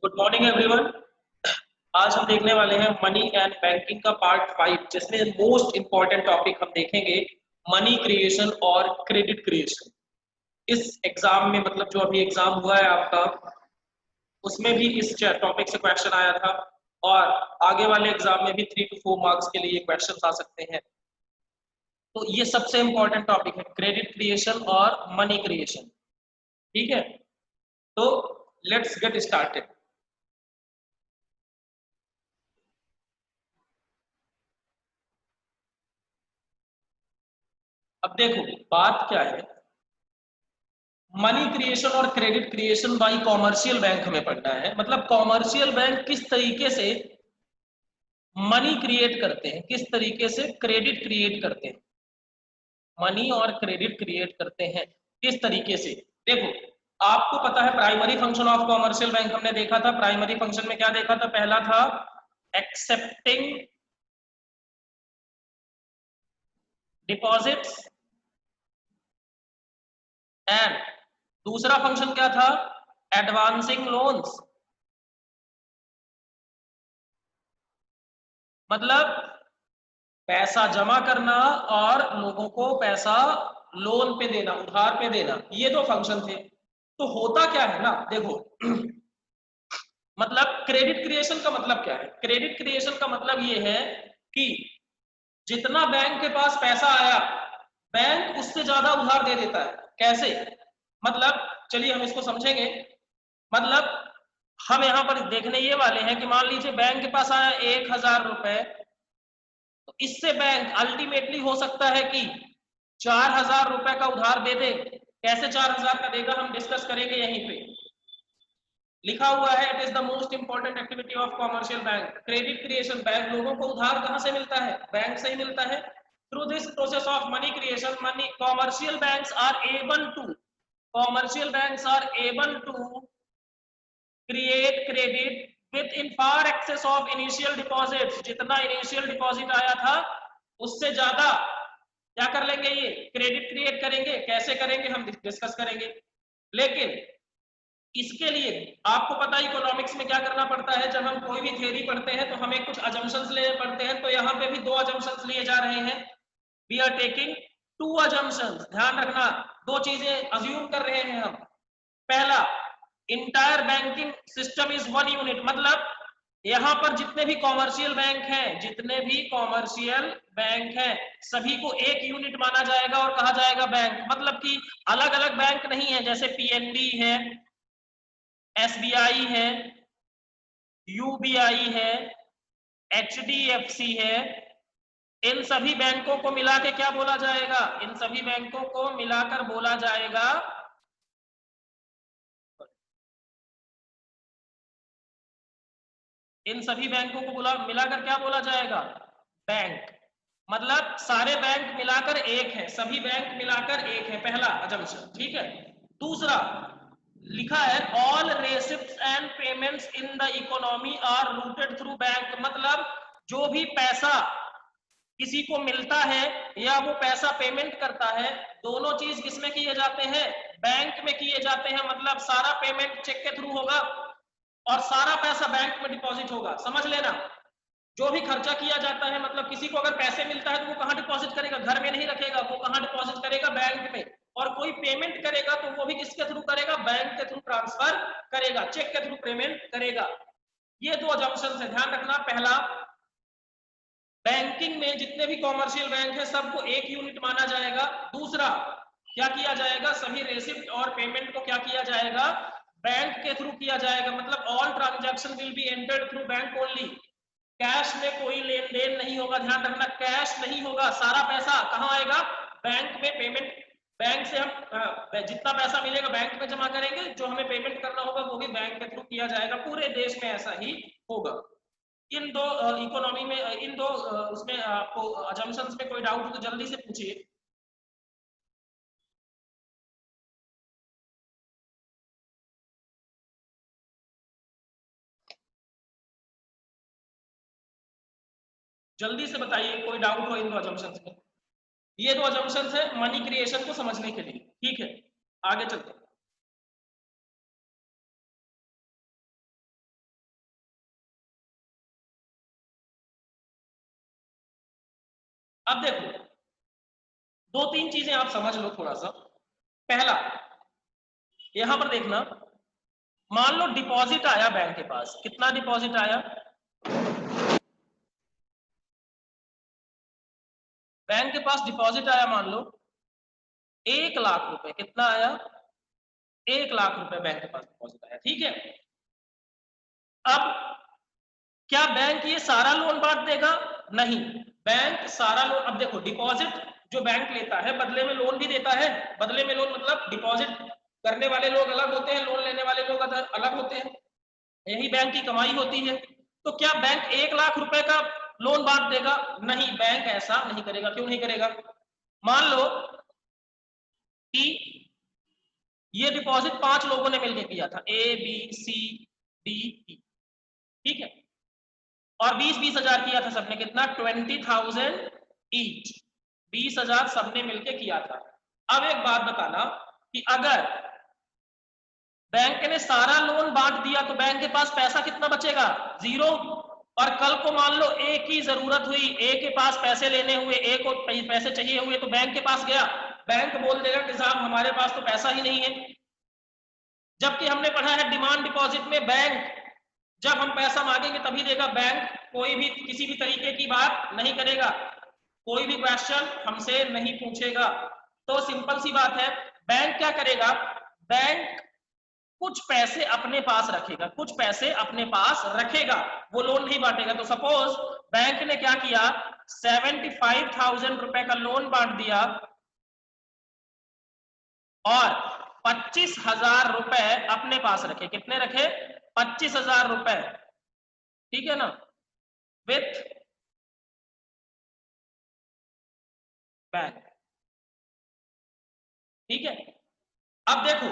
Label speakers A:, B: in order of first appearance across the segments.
A: Good morning everyone. आज हम देखने वाले हैं मनी एंड बैंकिंग का पार्ट 5, जिसमें मोस्ट इंपॉर्टेंट टॉपिक हम देखेंगे मनी क्रिएशन और क्रेडिट क्रिएशन। इस एग्जाम में मतलब जो अभी एग्जाम हुआ है आपका, उसमें भी इस टॉपिक से क्वेश्चन आया था और आगे वाले एग्जाम में भी 3 to 4 मार्क्स के लिए क्वेश्चन आ सकते हैं। तो ये सबसे इंपॉर्टेंट टॉपिक है, क्रेडिट क्रिएशन और मनी क्रिएशन। ठीक है, तो लेट्स गेट स्टार्टेड। अब देखो बात क्या है, मनी क्रिएशन और credit creation by commercial bank हमें पढ़ना है। मतलब कॉमर्शियल बैंक किस तरीके से मनी क्रिएट करते हैं, किस तरीके से क्रेडिट क्रिएट करते हैं, मनी और क्रेडिट क्रिएट करते हैं किस तरीके से। देखो आपको पता है primary function of commercial bank हमने देखा था। प्राइमरी फंक्शन में क्या देखा था? पहला था एक्सेप्टिंग डिपॉजिट्स एंड दूसरा फंक्शन क्या था? Advancing loans. मतलब पैसा जमा करना और लोगों को पैसा लोन पे देना, उधार पे देना, ये दो फंक्शन थे। तो होता क्या है ना, देखो मतलब क्रेडिट क्रिएशन का मतलब क्या है? क्रेडिट क्रिएशन का मतलब ये है कि जितना बैंक के पास पैसा आया, बैंक उससे ज्यादा उधार दे देता है। कैसे? मतलब चलिए हम इसको समझेंगे। मतलब हम यहां पर देखने ये वाले हैं कि मान लीजिए बैंक के पास आया 1,000 रुपए, तो इससे बैंक अल्टीमेटली हो सकता है कि 4,000 रुपए का उधार दे दे। कैसे 4,000 का देगा हम डिस्कस करेंगे। यहीं पे लिखा हुआ है, it is the most important activity of commercial bank credit creation. Bank लोगों को उधार कहां से मिलता है? बैंक से ही मिलता है। Through this process of money creation, money commercial banks are able to, commercial banks are able to create credit with in far excess of initial deposit. जितना इनिशियल डिपॉजिट आया था उससे ज्यादा क्या कर लेंगे? ये क्रेडिट क्रिएट करेंगे। कैसे करेंगे हम डिस्कस करेंगे। लेकिन इसके लिए आपको पता है इकोनॉमिक्स में क्या करना पड़ता है। जब हम कोई भी थ्योरी पढ़ते हैं तो हमें कुछ अजम्पशंस लेने पड़ते हैं। तो यहाँ पे भी दो अजम्पशंस लिए जा रहे हैं। We are taking two assumptions. ध्यान रखना, दो चीजें अज्यूम कर रहे हैं हम। पहला, entire banking system is one unit. मतलब यहां पर जितने भी कॉमर्शियल बैंक हैं, जितने भी कॉमर्शियल बैंक हैं, सभी को एक यूनिट माना जाएगा और कहा जाएगा बैंक। मतलब कि अलग अलग बैंक नहीं है। जैसे पीएनबी है, एसबीआई है, यूबीआई है, एचडीएफसी है, इन सभी बैंकों को मिला के क्या बोला जाएगा? इन सभी बैंकों को मिलाकर बोला जाएगा, इन सभी बैंकों को मिलाकर क्या बोला जाएगा? बैंक। मतलब सारे बैंक मिलाकर एक है, सभी बैंक मिलाकर एक है, पहला अजम्पशन। ठीक है। दूसरा लिखा है all receipts and payments in the economy are routed through bank. मतलब जो भी पैसा किसी को मिलता है या वो पैसा पेमेंट करता है, दोनों चीज किसमें किए जाते हैं? बैंक में किए जाते हैं। मतलब सारा पेमेंट चेक के थ्रू होगा और सारा पैसा बैंक में डिपॉजिट होगा। समझ लेना, जो भी खर्चा किया जाता है, मतलब किसी को अगर पैसे मिलता है तो वो कहां डिपॉजिट करेगा? घर में नहीं रखेगा, वो कहां डिपॉजिट करेगा? बैंक में। और कोई पेमेंट करेगा तो वो भी किसके थ्रू करेगा? बैंक के थ्रू ट्रांसफर करेगा, चेक के थ्रू पेमेंट करेगा। ये दो अजम्पशन है, ध्यान रखना। पहला, बैंकिंग में जितने भी कॉमर्शियल बैंक है सबको एक यूनिट माना जाएगा। दूसरा, क्या किया जाएगा? सभी रेसिप्ट और पेमेंट को क्या किया जाएगा? बैंक के थ्रू किया जाएगा। मतलब all transaction will be entered through bank only. Cash में कोई लेन देन नहीं होगा। ध्यान रखना, कैश नहीं होगा। सारा पैसा कहां आएगा? बैंक में पेमेंट। बैंक से हम जितना पैसा मिलेगा बैंक में जमा करेंगे, जो हमें पेमेंट करना होगा वो भी बैंक के थ्रू किया जाएगा। पूरे देश में ऐसा ही होगा। इन दो इकोनॉमी में इन दो उसमें आपको अजम्पशंस में कोई डाउट हो तो जल्दी से पूछिए। जल्दी से बताइए कोई डाउट हो इन दो अजम्पशंस में। ये दो अजम्पशंस है मनी क्रिएशन को समझने के लिए। ठीक है, आगे चलते हैं। अब देखो, दो तीन चीजें आप समझ लो थोड़ा सा। पहला, यहां पर देखना, मान लो डिपॉजिट आया बैंक के पास, कितना डिपॉजिट आया? बैंक के पास डिपॉजिट आया मान लो 1,00,000 रुपए। कितना आया? 1,00,000 रुपए बैंक के पास डिपॉजिट आया, ठीक है। अब क्या बैंक ये सारा लोन बांट देगा? नहीं, बैंक सारा लोन, अब देखो डिपॉजिट जो बैंक लेता है बदले में लोन भी देता है। बदले में लोन मतलब डिपॉजिट करने वाले लोग अलग होते हैं, लोन लेने वाले लोग अलग होते हैं, यही बैंक की कमाई होती है। तो क्या बैंक 1,00,000 रुपए का लोन बांट देगा? नहीं, बैंक ऐसा नहीं करेगा। क्यों नहीं करेगा? मान लो कि ये डिपॉजिट 5 लोगों ने मिलकर किया था, A B C D E, ठीक है, और 20-20 हजार किया था सबने। कितना? 20,000 ईच, 20,000 सबने मिलकर किया था। अब एक बात बताना कि अगर बैंक ने सारा लोन बांट दिया तो बैंक के पास पैसा कितना बचेगा? 0। और कल को मान लो ए की जरूरत हुई, ए के पास पैसे लेने हुए, ए को पैसे चाहिए हुए, तो बैंक के पास गया, बैंक बोल देगा कि साहब हमारे पास तो पैसा ही नहीं है। जबकि हमने पढ़ा है डिमांड डिपॉजिट में बैंक जब हम पैसा मांगेंगे तभी देगा। बैंक कोई भी किसी भी तरीके की बात नहीं करेगा, कोई भी क्वेश्चन हमसे नहीं पूछेगा। तो सिंपल सी बात है, बैंक क्या करेगा? बैंक कुछ पैसे अपने पास रखेगा, कुछ पैसे अपने पास रखेगा, वो लोन नहीं बांटेगा। तो सपोज बैंक ने क्या किया, 75,000 रुपए का लोन बांट दिया और 25,000 रुपए अपने पास रखे। कितने रखे? 25,000 रुपए, ठीक है ना, विथ बैंक, ठीक है। अब देखो,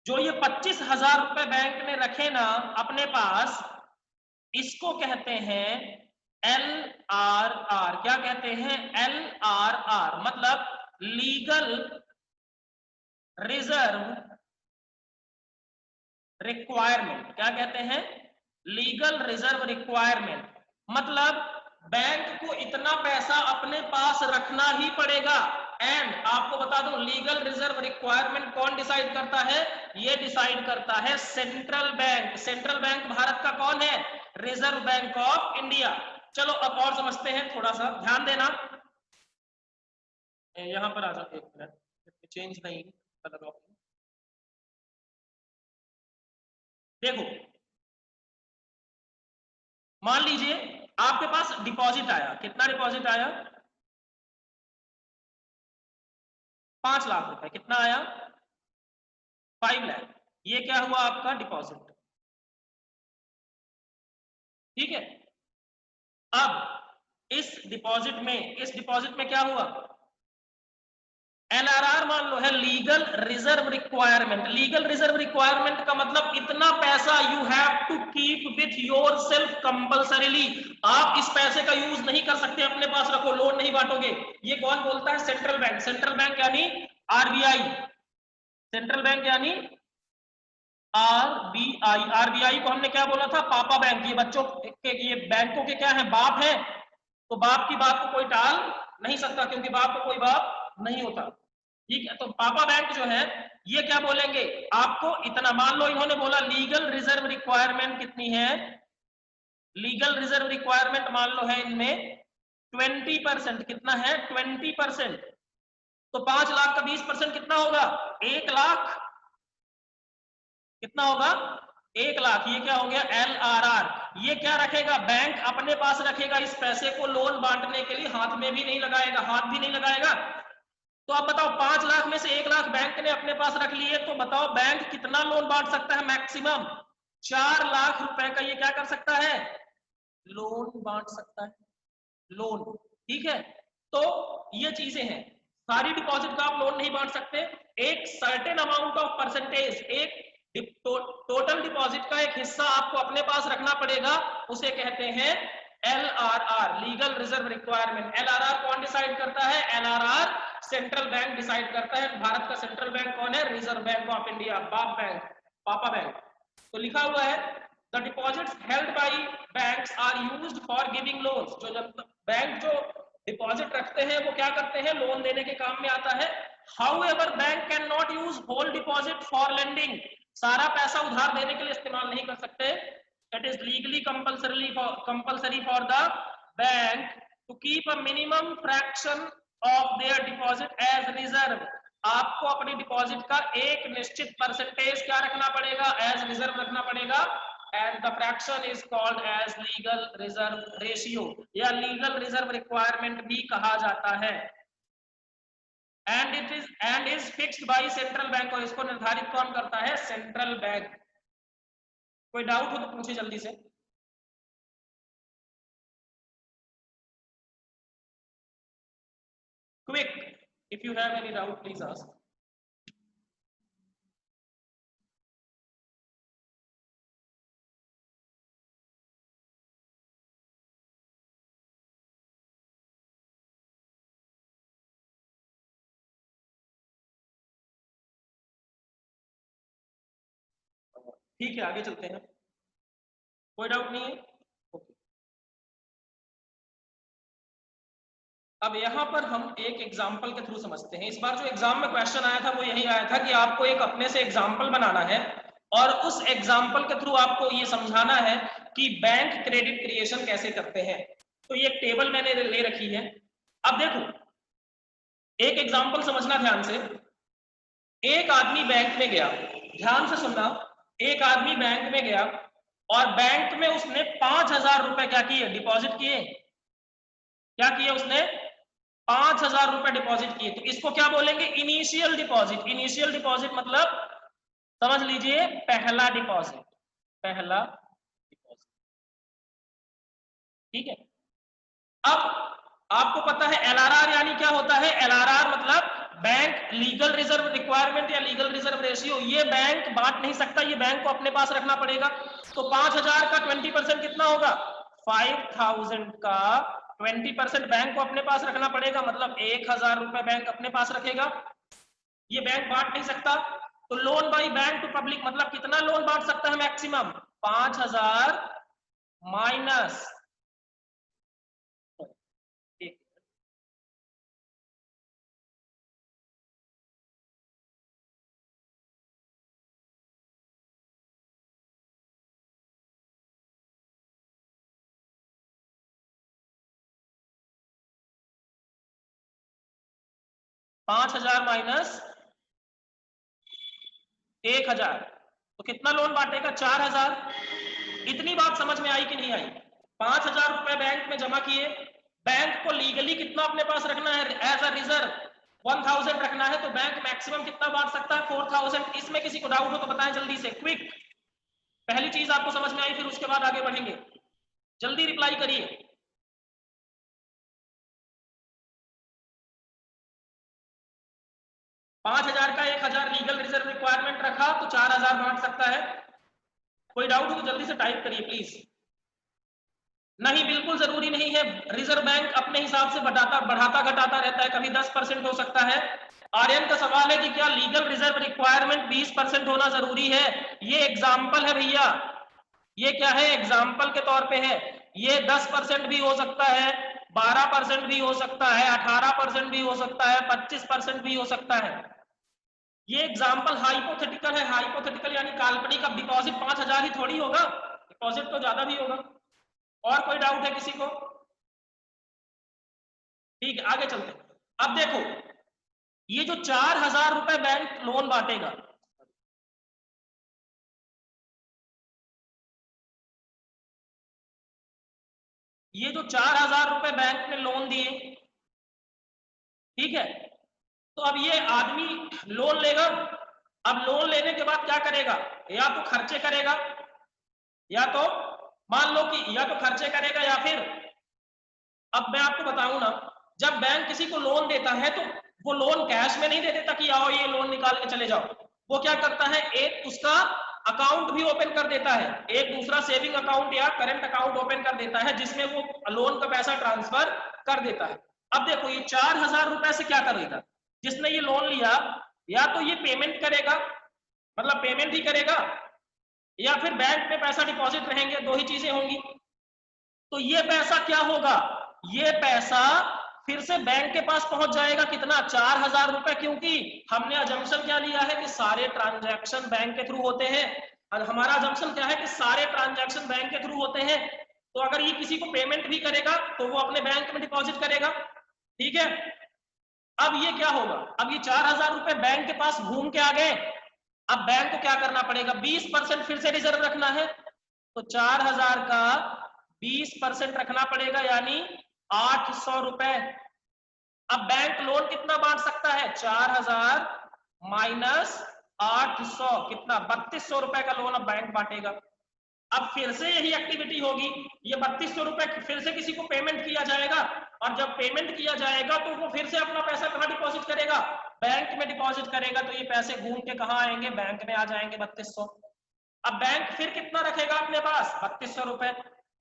A: जो ये 25,000 रुपए बैंक ने रखे ना अपने पास, इसको कहते हैं LRR। क्या कहते हैं? LRR मतलब लीगल रिजर्व रिक्वायरमेंट। क्या कहते हैं? Legal reserve requirement. मतलब बैंक को इतना पैसा अपने पास रखना ही पड़ेगा। एंड आपको बता दूं, लीगल रिजर्व रिक्वायरमेंट कौन डिसाइड करता है? ये डिसाइड करता है central bank. Central bank Bharat का कौन है? Reserve bank of India. चलो अब और समझते हैं, थोड़ा सा ध्यान देना। यहां पर आ जाओ, एक मिनट, चेंज नहीं कलर ऑफ। देखो, मान लीजिए आपके पास डिपॉजिट आया। कितना डिपॉजिट आया? 5,00,000 रुपए। कितना आया? 5 लाख। ये क्या हुआ? आपका डिपॉजिट, ठीक है। अब इस डिपॉजिट में क्या हुआ? LRR मान लो है legal reserve requirement. Legal reserve requirement का मतलब इतना पैसा you have to keep with your self compulsorily. आप इस पैसे का यूज नहीं कर सकते, अपने पास रखो, लोन नहीं बांटोगे। ये कौन बोलता है? Central bank. सेंट्रल बैंक यानी RBI। सेंट्रल बैंक यानी RBI। RBI को हमने क्या बोला था? पापा बैंक। ये बच्चों के, ये बैंकों के क्या है? बाप है। तो बाप की बात को कोई टाल नहीं सकता, क्योंकि बाप को कोई बाप नहीं होता, ठीक है। तो पापा बैंक जो है ये क्या बोलेंगे आपको? इतना मान लो इन्होंने बोला लीगल रिजर्व रिक्वायरमेंट कितनी है? लीगल रिजर्व रिक्वायरमेंट मान लो है इनमें 20%। कितना है? 20%। तो 5,00,000 का 20% कितना होगा? 1,00,000। कितना होगा? 1,00,000। ये क्या हो गया? LRR। ये क्या रखेगा? बैंक अपने पास रखेगा इस पैसे को लोन बांटने के लिए, हाथ में भी नहीं लगाएगा, हाथ भी नहीं लगाएगा। तो आप बताओ, 5,00,000 में से 1,00,000 बैंक ने अपने पास रख लिए, तो बताओ बैंक कितना लोन बांट सकता है? मैक्सिमम 4,00,000 रुपए का ये क्या कर सकता है? लोन बांट सकता है, लोन, ठीक है। तो ये चीजें हैं, सारी डिपॉजिट का आप लोन नहीं बांट सकते। एक सर्टेन अमाउंट ऑफ परसेंटेज, एक टोटल डिपॉजिट का एक हिस्सा आपको अपने पास रखना पड़ेगा, उसे कहते हैं LRR, legal reserve requirement. LRR कौन डिसाइड करता है? LRR सेंट्रल बैंक डिसाइड करता है। भारत का सेंट्रल बैंक कौन है? रिजर्व बैंक ऑफ इंडिया, बाप बैंक, पापा बैंक। तो लिखा हुआ है the deposits held by banks are used for giving loans. जो जब बैंक जो डिपॉजिट रखते हैं वो क्या करते हैं, लोन देने के काम में आता है। However bank cannot use whole deposit for lending, सारा पैसा उधार देने के लिए इस्तेमाल नहीं कर सकते। It is legally compulsory for the bank to keep a minimum fraction of their deposit as reserve, आपको अपनी डिपॉजिट का एक निश्चित परसेंटेज क्या रखना पड़ेगा, एज रिजर्व रखना पड़ेगा। and the fraction is called as legal reserve ratio या legal reserve requirement भी कहा जाता है। and is fixed by central bank, और इसको निर्धारित कौन करता है, सेंट्रल बैंक। कोई डाउट हो तो पूछे जल्दी से। quick if you have any doubt please ask। ठीक है आगे चलते हैं, कोई डाउट नहीं है। ओके, अब यहां पर हम एक एग्जाम्पल के थ्रू समझते हैं। इस बार जो एग्जाम में क्वेश्चन आया था वो यही आया था कि आपको एक अपने से एग्जाम्पल बनाना है और उस एग्जाम्पल के थ्रू आपको ये समझाना है कि बैंक क्रेडिट क्रिएशन कैसे करते हैं। तो ये एक टेबल मैंने ले रखी है। अब देखो एक एग्जाम्पल समझना ध्यान से। एक आदमी बैंक में गया, ध्यान से सुनना, एक आदमी बैंक में गया और बैंक में उसने 5,000 रुपए क्या किए, डिपॉजिट किए। क्या किए उसने, 5,000 रुपए डिपॉजिट किए। तो इसको क्या बोलेंगे, इनिशियल डिपॉजिट। इनिशियल डिपॉजिट मतलब समझ लीजिए पहला डिपॉजिट, पहला डिपॉजिट, ठीक है। अब आपको पता है एलआरआर यानी क्या होता है, एलआरआर मतलब बैंक लीगल रिजर्व रिक्वायरमेंट या लीगल रिजर्व रेशियो, ये बैंक बांट नहीं सकता, ये बैंक को अपने पास रखना पड़ेगा। तो 5,000 का 20% कितना होगा, 5,000 का 20% बैंक को अपने पास रखना पड़ेगा, मतलब 1,000 रुपए बैंक अपने पास रखेगा, ये बैंक बांट नहीं सकता। तो loan by bank to public मतलब कितना लोन बांट सकता है मैक्सिमम, 5,000 माइनस, 5,000 माइनस 1,000, तो कितना लोन बांटेगा, 4,000। इतनी बात समझ में आई कि नहीं आई। 5,000 रुपए बैंक में जमा किए, बैंक को लीगली कितना अपने पास रखना है एज अ रिजर्व, 1,000 रखना है, तो बैंक मैक्सिमम कितना बांट सकता है, 4,000। इसमें किसी को डाउट हो तो बताएं जल्दी से, क्विक। पहली चीज आपको समझ में आई, फिर उसके बाद आगे बढ़ेंगे, जल्दी रिप्लाई करिए। 5,000 का 1,000 लीगल रिजर्व रिक्वायरमेंट रखा तो 4,000 बांट सकता है। कोई डाउट हो तो जल्दी से टाइप करिए प्लीज। नहीं, बिल्कुल जरूरी नहीं है, रिजर्व बैंक अपने हिसाब से बढ़ाता घटाता रहता है, कभी 10% हो सकता है। आर्यन का सवाल है कि क्या लीगल रिजर्व रिक्वायरमेंट 20% होना जरूरी है। ये एग्जाम्पल है भैया, ये क्या है, एग्जाम्पल के तौर पे है। ये 10% भी हो सकता है, 12% भी हो सकता है, 18% भी हो सकता है, 25% भी हो सकता है। ये एग्जाम्पल हाइपोथेटिकल है, हाइपोथेटिकल यानी काल्पनिक। अब डिपॉजिट 5,000 ही थोड़ी होगा, डिपॉजिट तो ज्यादा भी होगा। और कोई डाउट है किसी को, ठीक है आगे चलते हैं। अब देखो ये जो 4,000 रुपए बैंक लोन बांटेगा, ये जो 4,000 रुपए बैंक ने लोन दिए, ठीक है, तो अब ये आदमी लोन लेगा। अब लोन लेने के बाद क्या करेगा, या तो खर्चे करेगा, या तो मान लो कि या तो खर्चे करेगा या फिर, अब मैं आपको बताऊं ना, जब बैंक किसी को लोन देता है तो वो लोन कैश में नहीं दे देता कि आओ ये लोन निकाल के चले जाओ। वो क्या करता है, एक उसका अकाउंट भी ओपन कर देता है, एक दूसरा सेविंग अकाउंट या करंट अकाउंट ओपन कर देता है, जिसमें वो लोन का पैसा ट्रांसफर कर देता है। अब देखो ये 4,000 रुपए से क्या करेगा, जिसने ये लोन लिया, या तो ये पेमेंट करेगा, मतलब पेमेंट ही करेगा, या फिर बैंक में पैसा डिपॉजिट रहेंगे, दो ही चीजें होंगी। तो ये पैसा क्या होगा, ये पैसा फिर से बैंक के पास पहुंच जाएगा कितना, 4000 रुपए, क्योंकि हमने अजम्पशन क्या लिया है कि सारे ट्रांजैक्शन बैंक के थ्रू होते हैं। और हमारा अजम्पशन क्या है कि सारे ट्रांजैक्शन बैंक के थ्रू होते हैं। तो अगर ये किसी को पेमेंट भी करेगा तो वो अपने बैंक में डिपॉजिट करेगा। ठीक है, अब ये क्या होगा, अब ये 4000 रुपए बैंक के पास घूम के आ गए। अब बैंक को क्या करना पड़ेगा, 20% फिर से रिजर्व रखना है। तो 4000 का 20% रखना पड़ेगा, यानी 800 रुपए। अब बैंक लोन कितना बांट सकता है, 4000 माइनस 800, कितना, 3200 रुपए का लोन अब बैंक बांटेगा। अब फिर से यही एक्टिविटी होगी, ये 3200 रुपए फिर से किसी को पेमेंट किया जाएगा, और जब पेमेंट किया जाएगा तो वो फिर से अपना पैसा कहाँ डिपॉजिट करेगा, बैंक में डिपॉजिट करेगा। तो ये पैसे घूम के कहाँ आएंगे, बैंक में आ जाएंगे 3200। अब बैंक फिर कितना रखेगा अपने पास, 3200 रुपए।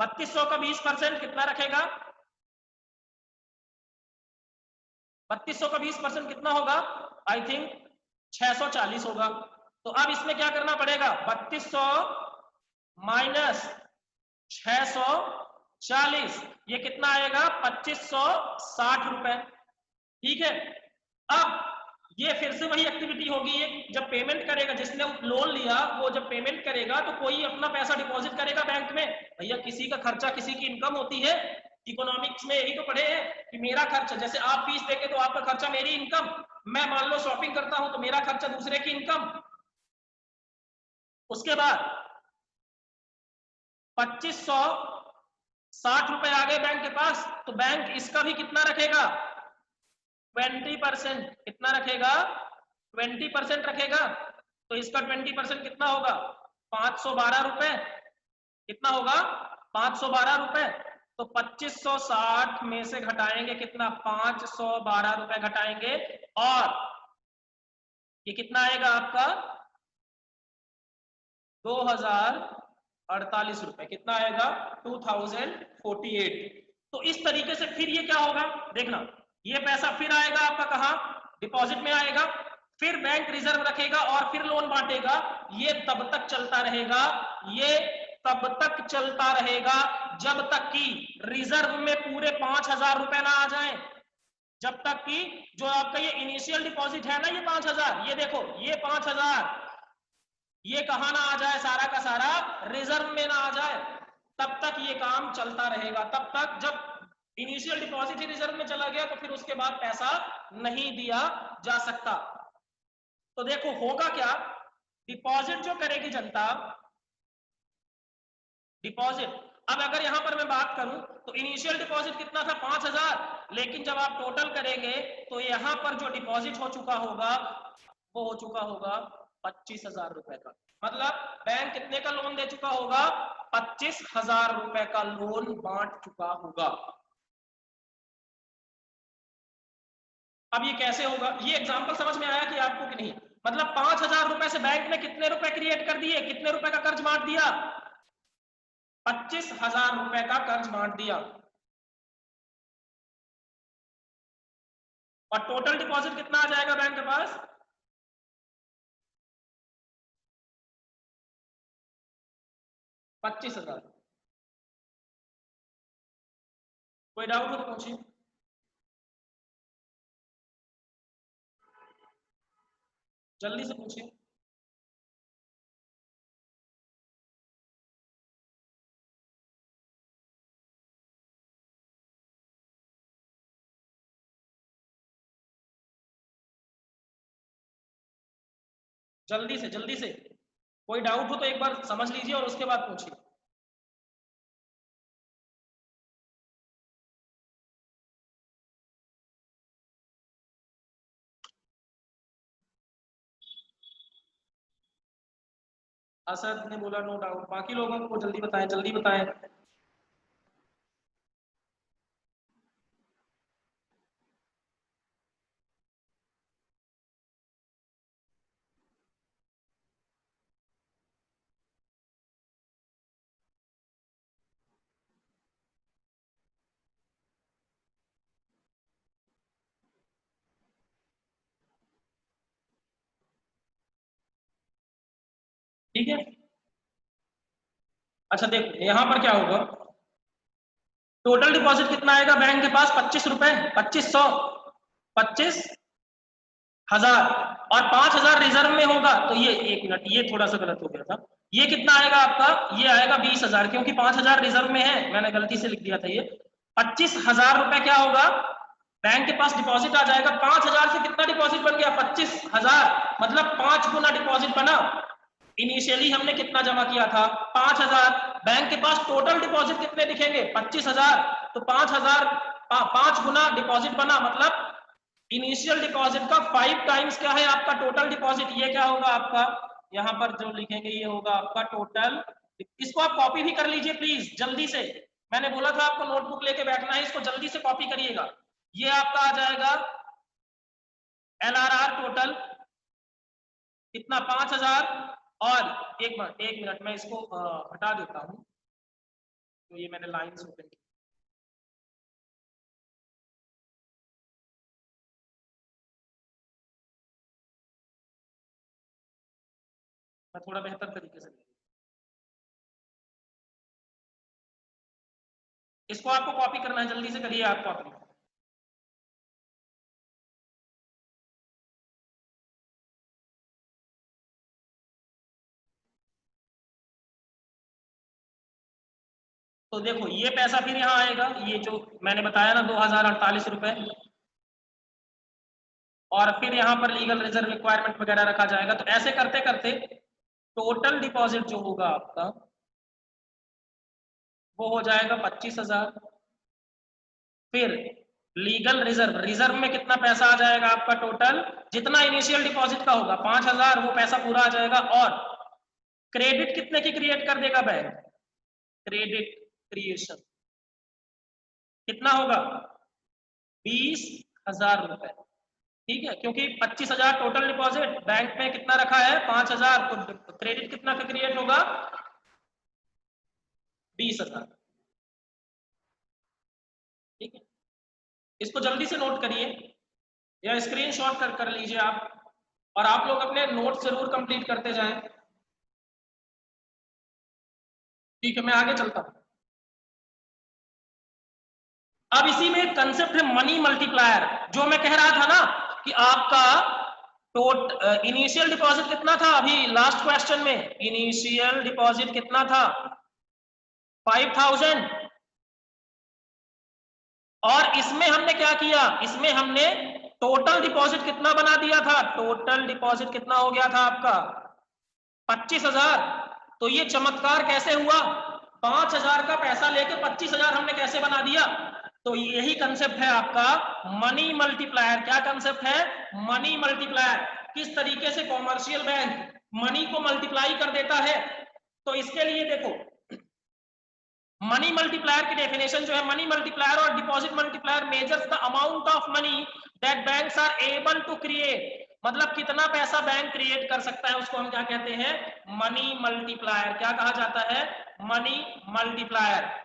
A: 3200 का 20% कितना रखेगा, 3200 का 20% कितना होगा, आई थिंक 640 होगा। तो अब इसमें क्या करना पड़ेगा, 3200 माइनस 640, ये कितना आएगा, 2560 रुपए। ठीक है, अब ये फिर से वही एक्टिविटी होगी, ये जब पेमेंट करेगा, जिसने लोन लिया वो जब पेमेंट करेगा तो कोई अपना पैसा डिपॉजिट करेगा बैंक में। भैया किसी का खर्चा किसी की इनकम होती है, इकोनॉमिक्स में यही तो पढ़े हैं कि मेरा खर्चा, जैसे आप फीस देके तो आपका खर्चा मेरी इनकम, मैं मान लो शॉपिंग करता हूं तो मेरा खर्चा दूसरे की इनकम। उसके बाद 2560 रुपए आ गए बैंक के पास, तो बैंक इसका भी कितना रखेगा, 20%। कितना रखेगा, 20% रखेगा। तो इसका 20% कितना होगा, 512 रुपए। कितना होगा, 512 रुपए। तो 2560 में से घटाएंगे कितना, 512 रुपए घटाएंगे, और ये कितना आएगा आपका, 2048 रुपए। कितना आएगा, 2048। तो इस तरीके से फिर ये क्या होगा, देखना, ये पैसा फिर आएगा आपका कहां, डिपॉजिट में आएगा, फिर बैंक रिजर्व रखेगा और फिर लोन बांटेगा। ये तब तक चलता रहेगा, ये तब तक चलता रहेगा जब तक कि रिजर्व में पूरे 5000 रुपए ना आ जाए। जब तक कि जो आपका ये इनिशियल डिपॉजिट है ना, ये 5000, ये देखो ये 5000, ये कहा ना आ जाए, सारा का सारा रिजर्व में ना आ जाए, तब तक ये काम चलता रहेगा। तब तक जब इनिशियल डिपॉजिट ही रिजर्व में चला गया तो फिर उसके बाद पैसा नहीं दिया जा सकता। तो देखो होगा क्या, डिपॉजिट जो करेगी जनता, डिपॉजिट, अब अगर यहां पर मैं बात करूं तो इनिशियल डिपॉजिट कितना था, 5000, लेकिन जब आप टोटल करेंगे तो यहां पर जो डिपॉजिट हो चुका होगा वो हो चुका होगा 25,000 रुपए का। मतलब बैंक कितने का लोन दे चुका होगा, 25,000 रुपए का लोन बांट चुका होगा। अब ये कैसे होगा, ये एग्जांपल समझ में आया कि आपको कि नहीं, मतलब 5,000 रुपए से बैंक ने कितने रुपए क्रिएट कर दिए, कितने रुपए का कर्ज बांट दिया, 25,000 रुपए का कर्ज बांट दिया। और टोटल डिपॉजिट कितना आ जाएगा बैंक के पास, 25,000। कोई डाउट हो तो पूछिए। जल्दी से पूछिए। जल्दी से कोई डाउट हो तो एक बार समझ लीजिए और उसके बाद पूछिए। असद ने बोला नो डाउट, बाकी लोगों को जल्दी बताएं, जल्दी बताएं। ठीक है, अच्छा देखो यहां पर क्या होगा, टोटल डिपॉजिट कितना आएगा बैंक के पास? 25 रुपए, 2500, 25,000, और 5,000 रिजर्व में होगा। तो ये 1 मिनट, ये थोड़ा सा गलत हो गया था। ये कितना आएगा आपका? ये आएगा 20,000, क्योंकि 5,000 रिजर्व में है, मैंने गलती से लिख दिया था। ये 25,000 रुपए क्या होगा? बैंक के पास डिपॉजिट आ जाएगा। 5,000 से कितना डिपॉजिट बन गया? 25,000, मतलब 5 गुना डिपॉजिट बना। इनिशियली हमने कितना जमा किया था? 5,000। बैंक के पास टोटल डिपॉजिट कितने दिखेंगे? 25,000। तो 5,000, 5 गुना डिपॉजिट बना, मतलब इनिशियल डिपॉजिट का 5 टाइम्स क्या है आपका टोटल डिपॉजिट। ये क्या होगा आपका? यहां पर जो लिखेंगे ये होगा आपका टोटल। इसको आप कॉपी भी कर लीजिए प्लीज जल्दी से। मैंने बोला था आपको नोटबुक लेके बैठना है, इसको जल्दी से कॉपी करिएगा। ये आपका आ जाएगा LRR टोटल कितना? 5,000। और एक मिनट मैं इसको हटा देता हूं, तो ये मैंने लाइंस ओपन की। मैं थोड़ा बेहतर तरीके से, इसको आपको कॉपी करना है, जल्दी से करिए आप कॉपी। तो देखो ये पैसा फिर यहाँ आएगा, ये जो मैंने बताया ना 2,048 रुपए, और फिर यहाँ पर लीगल रिजर्व रिक्वायरमेंट वगैरह रखा जाएगा। तो ऐसे करते करते टोटल डिपॉजिट जो होगा आपका वो हो जाएगा 25,000। फिर लीगल रिजर्व, रिजर्व में कितना पैसा आ जाएगा आपका? टोटल जितना इनिशियल डिपॉजिट का होगा 5,000, वो पैसा पूरा आ जाएगा। और क्रेडिट कितने की क्रिएट कर देगा बैंक? क्रेडिट क्रिएशन कितना होगा? 20,000 रुपए। ठीक है, क्योंकि 25,000 टोटल डिपॉजिट, बैंक में कितना रखा है? 5,000, तो क्रेडिट कितना का क्रिएट होगा? 20,000। ठीक है, इसको जल्दी से नोट करिए या स्क्रीनशॉट कर लीजिए आप, और आप लोग अपने नोट जरूर कंप्लीट करते जाएं। ठीक है, मैं आगे चलता हूं। अब इसी में एक कंसेप्ट है मनी मल्टीप्लायर, जो मैं कह रहा था ना कि आपका इनिशियल डिपॉजिट कितना था? अभी लास्ट क्वेश्चन में इनिशियल डिपॉजिट कितना था? 5,000। और इसमें हमने क्या किया? इसमें हमने टोटल डिपॉजिट कितना बना दिया था? टोटल डिपॉजिट कितना हो गया था आपका? 25,000। तो ये चमत्कार कैसे हुआ? 5,000 का पैसा लेके 25,000 हमने कैसे बना दिया? तो यही कंसेप्ट है आपका मनी मल्टीप्लायर। क्या कंसेप्ट है? Money multiplier. किस तरीके से कॉमर्शियल बैंक मनी को मल्टीप्लाई कर देता है। तो इसके लिए देखो, मनी मल्टीप्लायर की डेफिनेशन जो है, मनी मल्टीप्लायर और deposit multiplier measures the amount of money that banks are able to create. मतलब कितना पैसा बैंक क्रिएट कर सकता है, उसको हम क्या कहते हैं? Money multiplier. क्या कहा जाता है? Money multiplier.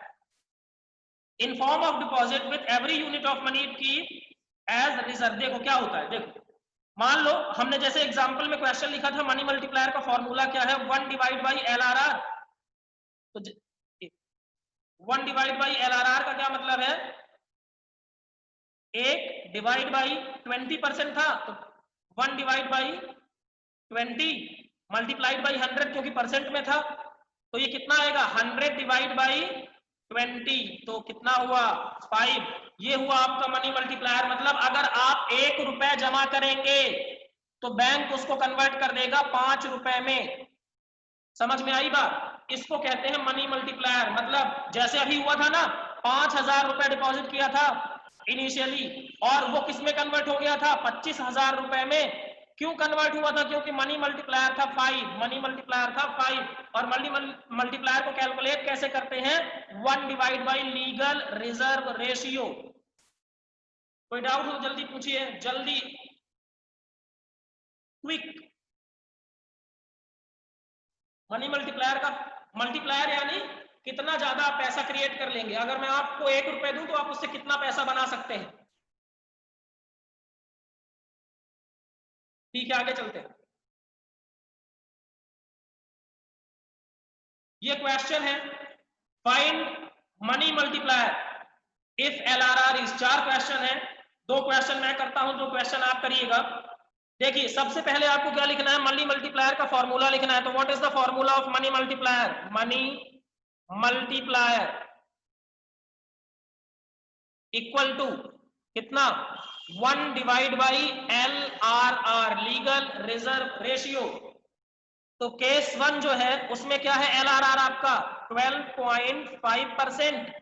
A: In form of deposit with every unit of money की एज रिजर्व। देखो क्या होता है, देखो मान लो हमने जैसे एग्जांपल में क्वेश्चन लिखा था, मनी मल्टीप्लायर का फॉर्मूला क्या है? 1 डिवाइड बाई LRR। तो 1 डिवाइड बाई LRR का क्या मतलब है? 1 डिवाइड बाई 20% था, तो 1 डिवाइड बाई 20 मल्टीप्लाइड बाई 100, क्योंकि परसेंट में था। तो ये कितना आएगा? 100 डिवाइड बाई 20, तो कितना हुआ? 5। ये हुआ आपका मनी मल्टीप्लायर। मतलब अगर आप 1 रुपए जमा करेंगे तो बैंक उसको कन्वर्ट कर देगा 5 रुपए में। समझ में आई बात? इसको कहते हैं मनी मल्टीप्लायर। मतलब जैसे अभी हुआ था ना, 5,000 रुपए डिपॉजिट किया था इनिशियली, और वो किस में कन्वर्ट हो गया था? 25,000 रुपए में। क्यों कन्वर्ट हुआ था? क्योंकि मनी मल्टीप्लायर था 5। मनी मल्टीप्लायर था 5। और मनी मल्टीप्लायर को कैलकुलेट कैसे करते हैं? 1 divide by legal reserve ratio. कोई डाउट हो जल्दी पूछिए, जल्दी, क्विक। मनी मल्टीप्लायर का मल्टीप्लायर यानी कितना ज्यादा पैसा क्रिएट कर लेंगे। अगर मैं आपको 1 रुपए दूं तो आप उससे कितना पैसा बना सकते हैं। ठीक है, आगे चलते हैं। ये क्वेश्चन है, find money multiplier. If LRR is, 4 question है, 2 क्वेश्चन मैं करता हूं, 2 क्वेश्चन आप करिएगा। देखिए सबसे पहले आपको क्या लिखना है, मनी मल्टीप्लायर का फॉर्मूला लिखना है। तो what is the formula of money multiplier? Money multiplier equal to कितना, 1 divide by LRR, legal reserve ratio. तो केस 1 जो है उसमें क्या है, LRR आपका 12.5%।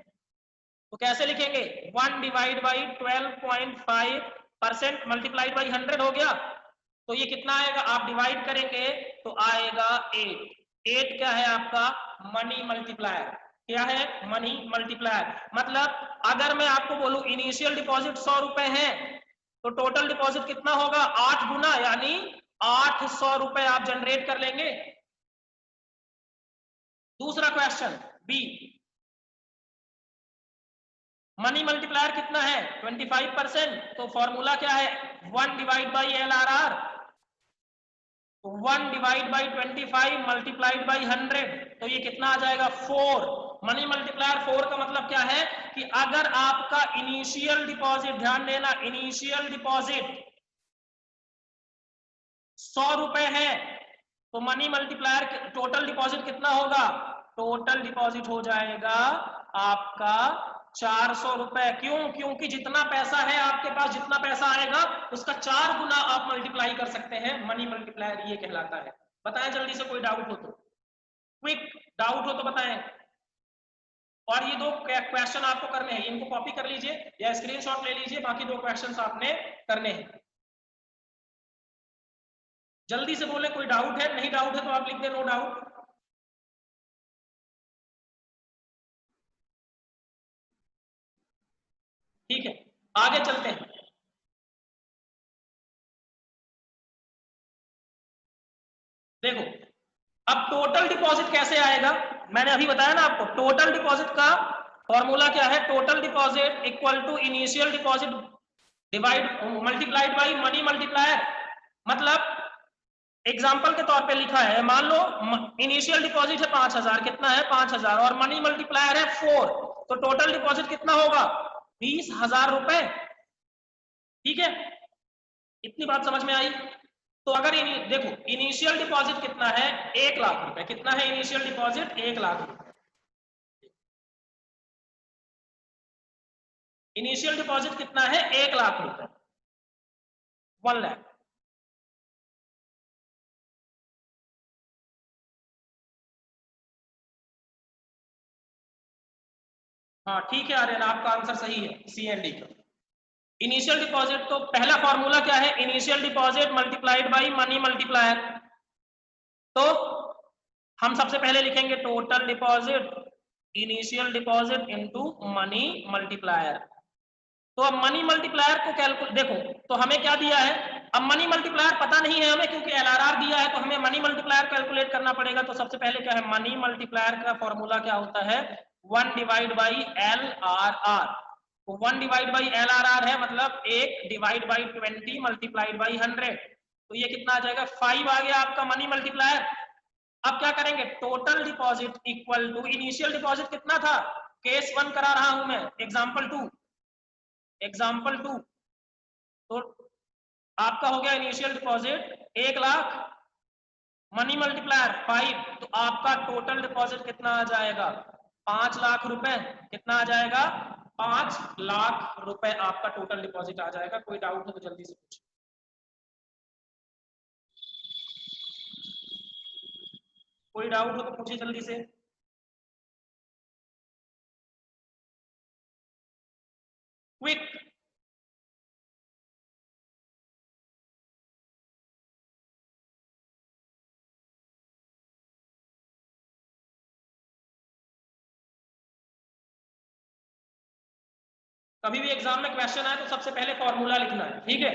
A: तो कैसे लिखेंगे, 1 डिवाइड बाई 12.5% मल्टीप्लाइड बाई 100 हो गया। तो ये कितना आएगा, आप डिवाइड करेंगे तो आएगा 8। 8 क्या है आपका, मनी मल्टीप्लायर। क्या है, मनी मल्टीप्लायर। मतलब अगर मैं आपको बोलूं इनिशियल डिपॉजिट 100 रुपए है, तो टोटल डिपॉजिट कितना होगा, 8 गुना, यानी 800 रुपए आप जनरेट कर लेंगे। दूसरा क्वेश्चन बी, मनी मल्टीप्लायर कितना है, 25%। तो फॉर्मूला क्या है, 1 divide by LRR। 1 divide by 25 multiplied by 100, तो ये कितना आ जाएगा, 4। मनी मल्टीप्लायर 4 का मतलब क्या है कि अगर आपका इनिशियल डिपॉजिट, ध्यान देना, इनिशियल डिपॉजिट 100 रुपए है, तो मनी मल्टीप्लायर टोटल डिपॉजिट कितना होगा, टोटल डिपॉजिट हो जाएगा आपका 400 रुपए। क्यों, क्योंकि जितना पैसा है आपके पास, जितना पैसा आएगा उसका 4 गुना आप मल्टीप्लाई कर सकते हैं। मनी मल्टीप्लायर ये कहलाता है। बताएं जल्दी से, कोई डाउट हो तो, क्विक डाउट हो तो बताएं। और ये 2 क्वेश्चन आपको करने हैं, इनको कॉपी कर लीजिए या स्क्रीनशॉट ले लीजिए, बाकी 2 क्वेश्चन आपने करने हैं। जल्दी से बोले, कोई डाउट है? नहीं डाउट है तो आप लिख दे नो डाउट। ठीक है, आगे चलते हैं। देखो अब टोटल डिपॉजिट कैसे आएगा, मैंने अभी बताया ना आपको, टोटल डिपॉजिट का फॉर्मूला क्या है, total deposit equal to initial deposit divide multiplied by money multiplier. मतलब एग्जाम्पल के तौर पे लिखा है, मान लो इनिशियल डिपॉजिट है 5000, कितना है 5000, और मनी मल्टीप्लायर है 4, तो टोटल डिपॉजिट कितना होगा, 20,000 रुपए। ठीक है, इतनी बात समझ में आई? तो अगर देखो इनिशियल डिपॉजिट कितना है, 1 लाख रुपए। कितना है इनिशियल डिपॉजिट, 1 लाख रुपए। इनिशियल डिपॉजिट कितना है, 1 लाख रुपए, 1 लाख। हाँ ठीक है आर्यन, आपका आंसर सही है, सी एंड डी का। इनिशियल डिपॉजिट, तो पहला फॉर्मूला क्या है, initial deposit multiplied by money multiplier. तो हम सबसे पहले लिखेंगे total deposit, initial deposit into money multiplier. तो अब मनी मल्टीप्लायर को कैलकुलेट, देखो तो हमें क्या दिया है, अब मनी मल्टीप्लायर पता नहीं है हमें, क्योंकि LRR दिया है, तो हमें मनी मल्टीप्लायर कैलकुलेट करना पड़ेगा। तो सबसे पहले क्या है, मनी मल्टीप्लायर का फॉर्मूला क्या होता है, 1 डिवाइड बाई LRR। तो 1 डिवाइड बाई LRR है, मतलब 1 डिवाइड बाई 20 मल्टीप्लाइड बाई 100। तो ये कितना आ जाएगा, 5 आ गया आपका मनी मल्टीप्लायर। अब क्या करेंगे, total deposit equal to initial deposit कितना था, केस 1 करा रहा हूं मैं, एग्जाम्पल 2, एग्जाम्पल 2। तो आपका हो गया initial deposit 1 lakh, money multiplier 5, तो आपका टोटल डिपॉजिट कितना आ जाएगा, 5 लाख रुपए। कितना आ जाएगा, 5 लाख रुपए आपका टोटल डिपॉजिट आ जाएगा। कोई डाउट हो तो जल्दी से पूछिए, कोई डाउट हो तो पूछिए जल्दी से। क्विक, कभी भी एग्जाम में क्वेश्चन आए तो सबसे पहले फॉर्मूला लिखना है। ठीक है,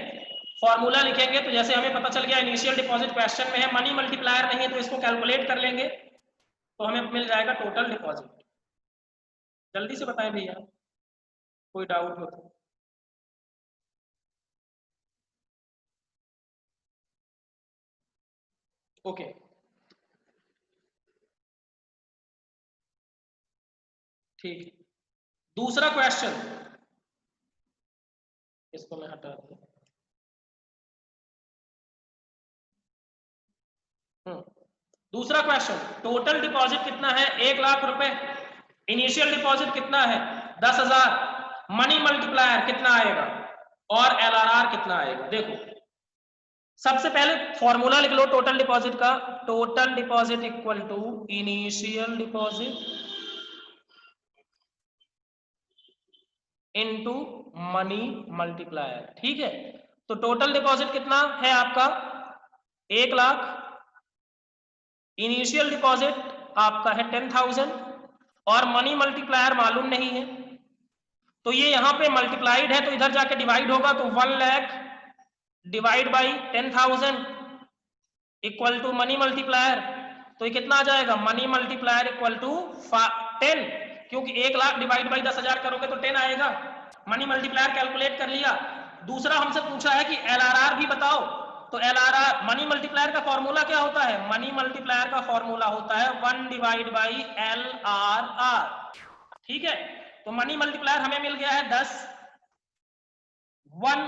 A: फॉर्मूला लिखेंगे तो जैसे हमें पता चल गया इनिशियल डिपॉजिट क्वेश्चन में है, मनी मल्टीप्लायर नहीं है, तो इसको कैलकुलेट कर लेंगे, तो हमें मिल जाएगा टोटल डिपॉजिट। जल्दी से बताएं भैया, कोई डाउट हो तो। ओके, ठीक। दूसरा क्वेश्चन, इसको मैं हटा दूं। दूसरा क्वेश्चन, टोटल डिपॉजिट कितना है? 1 लाख रुपए। इनिशियल डिपॉजिट कितना है? 10,000। मनी मल्टीप्लायर कितना आएगा और एलआरआर कितना आएगा? देखो सबसे पहले फॉर्मूला लिख लो टोटल डिपॉजिट का। Total deposit equal to initial deposit into money multiplier. ठीक है, तो टोटल डिपॉजिट कितना है आपका? 1 लाख। इनिशियल डिपॉजिट आपका है 10,000 और मनी मल्टीप्लायर मालूम नहीं है, तो ये यहां पे मल्टीप्लाइड है तो इधर जाके डिवाइड होगा, तो 1 lakh divide by 10,000 equal to money multiplier. तो ये कितना आ जाएगा? मनी मल्टीप्लायर इक्वल टू 10, क्योंकि 1 लाख डिवाइड बाई 10,000 करोगे तो 10 आएगा। मनी मल्टीप्लायर कैलकुलेट कर लिया। दूसरा हमसे पूछा है कि एलआरआर भी बताओ, तो एलआरआर मनी मल्टीप्लायर का फॉर्मूला क्या होता है? मनी मल्टीप्लायर का फॉर्मूला होता है 1 डिवाइड बाई एलआरआर। ठीक है, तो मनी मल्टीप्लायर हमें मिल गया है 10, 1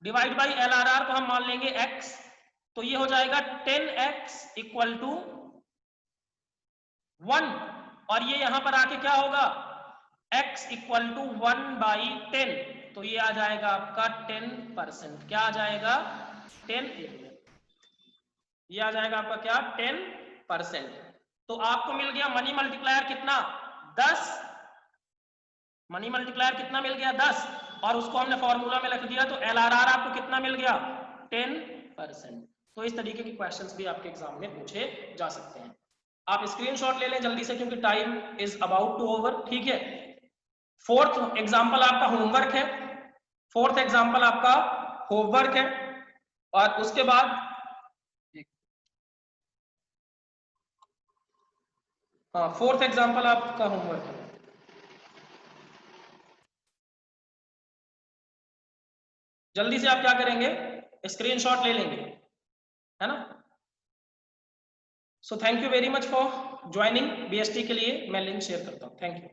A: डिवाइड बाई एलआरआर को हम मान लेंगे x, तो ये हो जाएगा 10x इक्वल टू 1, और ये यहां पर आके क्या होगा? x इक्वल टू 1 बाई 10, तो ये आ जाएगा आपका 10%। क्या आ जाएगा? 10, ये आ जाएगा आपका क्या? 10%। तो आपको मिल गया मनी मल्टीप्लायर कितना? 10। मनी मल्टीप्लायर कितना मिल गया? 10, और उसको हमने फॉर्मूला में रख दिया, तो एलआरआर आपको कितना मिल गया? 10%। तो इस तरीके के क्वेश्चंस भी आपके एग्जाम में पूछे जा सकते हैं। आप स्क्रीनशॉट ले लें जल्दी से क्योंकि time is about to over. ठीक है, फोर्थ एग्जाम्पल आपका होमवर्क है। फोर्थ एग्जाम्पल आपका होमवर्क है, और उसके बाद हाँ, फोर्थ एग्जाम्पल आपका होमवर्क है। जल्दी से आप क्या करेंगे? स्क्रीनशॉट ले लेंगे, है ना? So thank you very much for joining. BST के लिए मैं लिंक शेयर करता हूँ। Thank you.